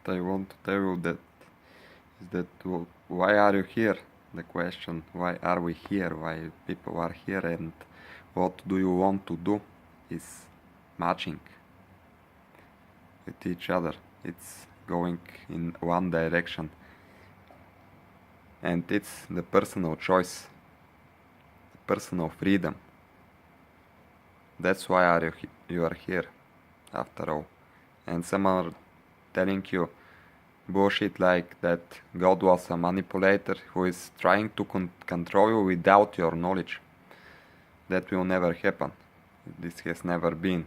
I want to tell you that is that why are you here? The question, why are we here? Why people are here and what do you want to do is matching with each other. It's going in one direction. And it's the personal choice, the personal freedom. That's why you are here, after all. And some are telling you bullshit like that God was a manipulator who is trying to control you without your knowledge. That will never happen. This has never been.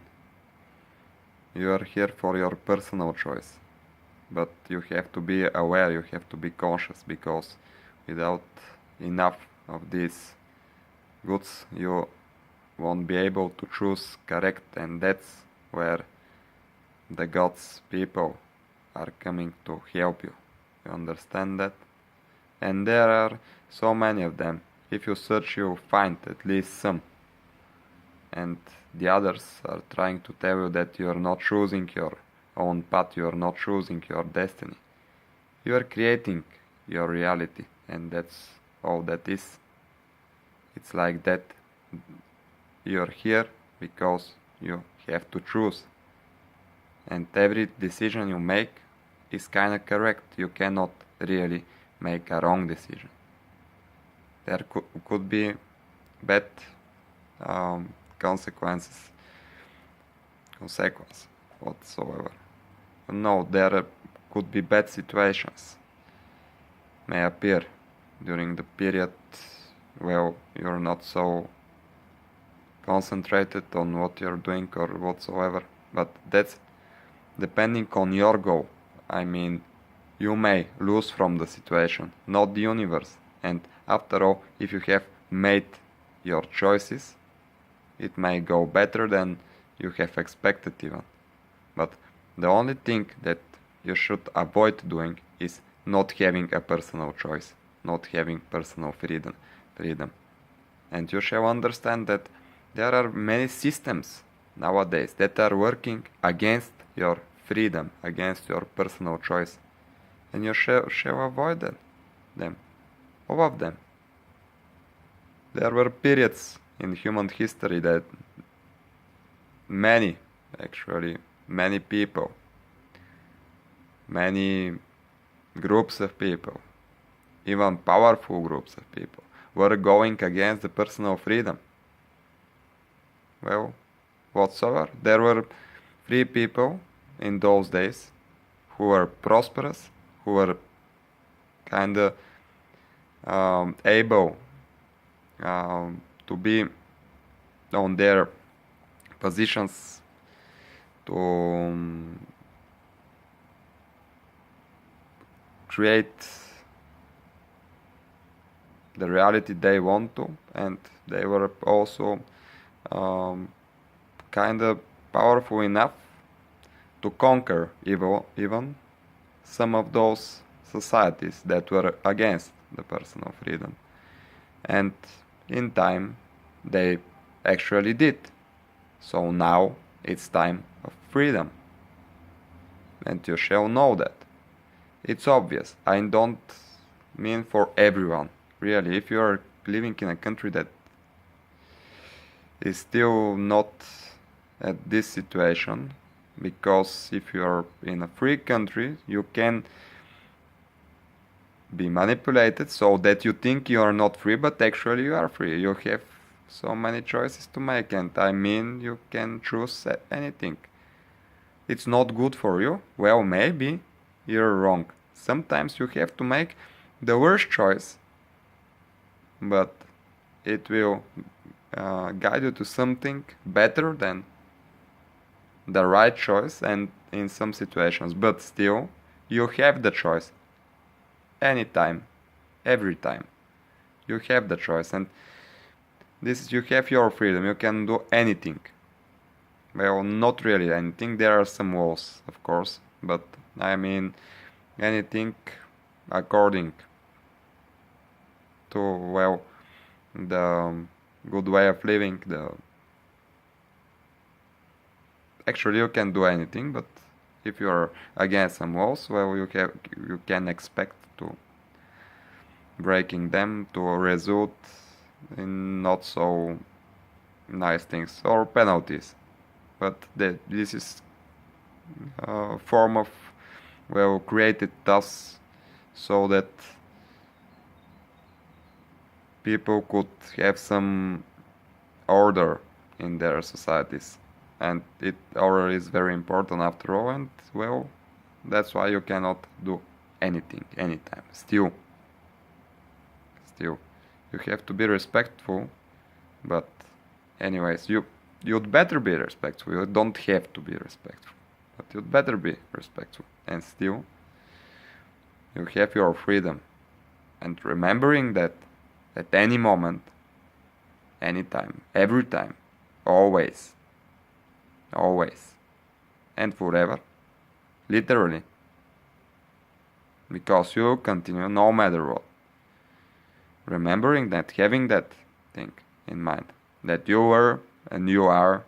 You are here for your personal choice. But you have to be aware, you have to be conscious, because without enough of these goods you won't be able to choose correct, and that's where the God's people are coming to help you. You understand that? And there are so many of them. If you search, you'll find at least some. And the others are trying to tell you that you are not choosing your own path, you are not choosing your destiny. You are creating your reality, and that's all that is. It's like that. You're here because you have to choose. And every decision you make is kinda correct. You cannot really make a wrong decision. There could be bad consequence whatsoever. No, there could be bad situations may appear during the period where you're not so concentrated on what you're doing or whatsoever, but that's depending on your goal. I mean, you may lose from the situation, not the universe. And after all, if you have made your choices, it may go better than you have expected even. But the only thing that you should avoid doing is not having a personal choice, not having personal freedom. And you shall understand that there are many systems nowadays that are working against your freedom, against your personal choice. And you shall avoid them, all of them. There were periods in human history that many people, many groups of people, even powerful groups of people, were going against the personal freedom. Well, whatsoever. There were free people in those days who were prosperous, who were kinda able to be on their positions to create the reality they want to, and they were also kinda powerful enough to conquer even some of those societies that were against the personal freedom. And in time they actually did. So now it's time of freedom. And you shall know that. It's obvious. I don't mean for everyone. Really, if you are living in a country that is still not at this situation, because if you are in a free country, you can be manipulated so that you think you are not free, but actually you are free. You have so many choices to make, and I mean, you can choose anything. It's not good for you? Well, maybe you're wrong. Sometimes you have to make the worst choice, but it will guide you to something better than the right choice, and in some situations. But still, you have the choice. Anytime, every time. You have the choice, and you have your freedom. You can do anything. Well, not really anything. There are some laws, of course, but I mean anything according to, well, the good way of living. Actually, you can do anything, but If you're against some walls, well, you can expect to breaking them to result in not so nice things or penalties. But this is a form of, well, created thus so that people could have some order in their societies, and order is very important after all, and well, that's why you cannot do anything anytime. Still you have to be respectful, but anyways, you'd better be respectful. You don't have to be respectful, but you'd better be respectful, and still you have your freedom, and remembering that at any moment, anytime, every time, always, and forever, literally, because you continue no matter what. Remembering that, having that thing in mind, that you were and you are a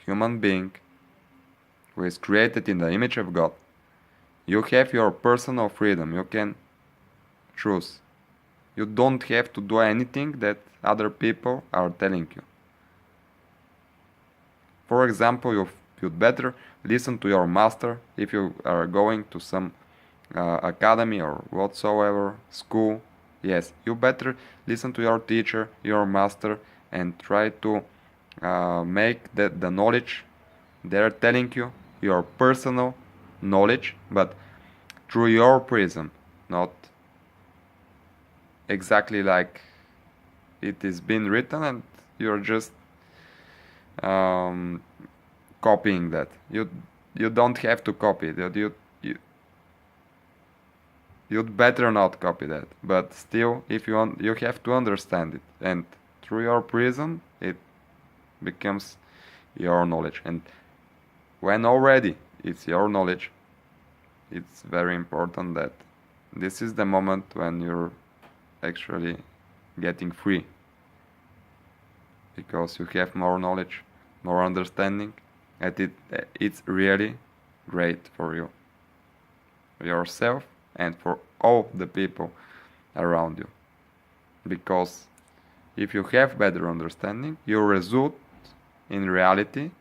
human being who is created in the image of God. You have your personal freedom. You can choose. You don't have to do anything that other people are telling you. For example, you'd better listen to your master if you are going to some academy or whatsoever, school. Yes, you better listen to your teacher, your master, and try to make the knowledge they're telling you your personal knowledge, but through your prism, not exactly like it is been written, and you're just copying that. You don't have to copy it. You'd better not copy that. But still, if you want, you have to understand it, and through your prism, it becomes your knowledge. And when already it's your knowledge, it's very important that this is the moment when you're actually getting free, because you have more knowledge, more understanding, and it's really great for you, yourself, and for all the people around you. Because if you have better understanding, you result in reality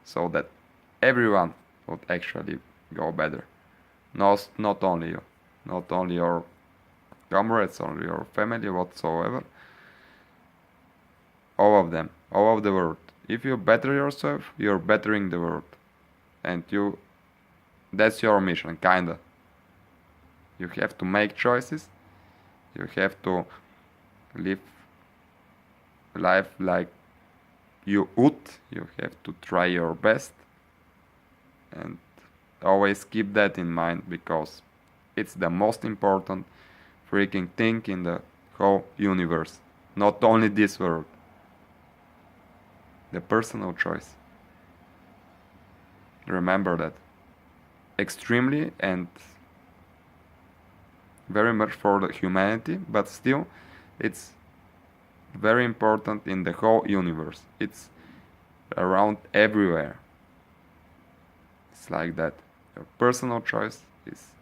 so that everyone would actually go better. Not only you, not only your comrades or your family whatsoever, all of them, all of the world. If you better yourself, you're bettering the world. And that's your mission, kinda. You have to make choices. You have to live life like you would. You have to try your best. And always keep that in mind, because it's the most important freaking thing in the whole universe. Not only this world. The personal choice. Remember that. Extremely and very much for the humanity, but still it's very important in the whole universe. It's around everywhere. It's like that. Your personal choice is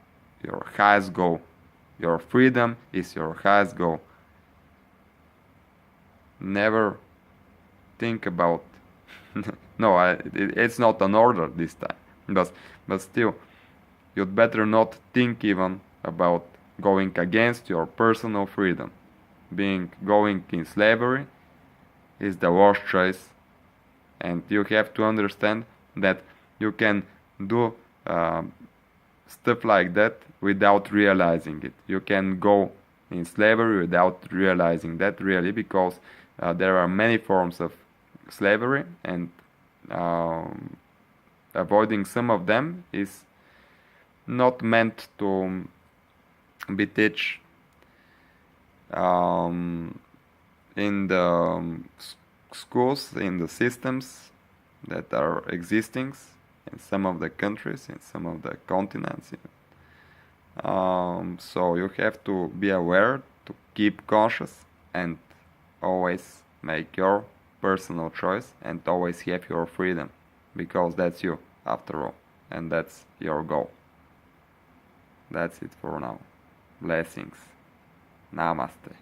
your highest goal. Your freedom is your highest goal. Never think about no, it's not an order this time, but still, you'd better not think even about going against your personal freedom. Going in slavery is the worst choice, and you have to understand that you can do stuff like that without realizing it. You can go in slavery without realizing that, really, because there are many forms of slavery, and avoiding some of them is not meant to be taught in the schools, in the systems that are existing in some of the countries, in some of the continents. So you have to be aware, to keep conscious, and always make your personal choice, and always have your freedom, because that's you, after all. and that's your goal. That's it for now. Blessings. Namaste.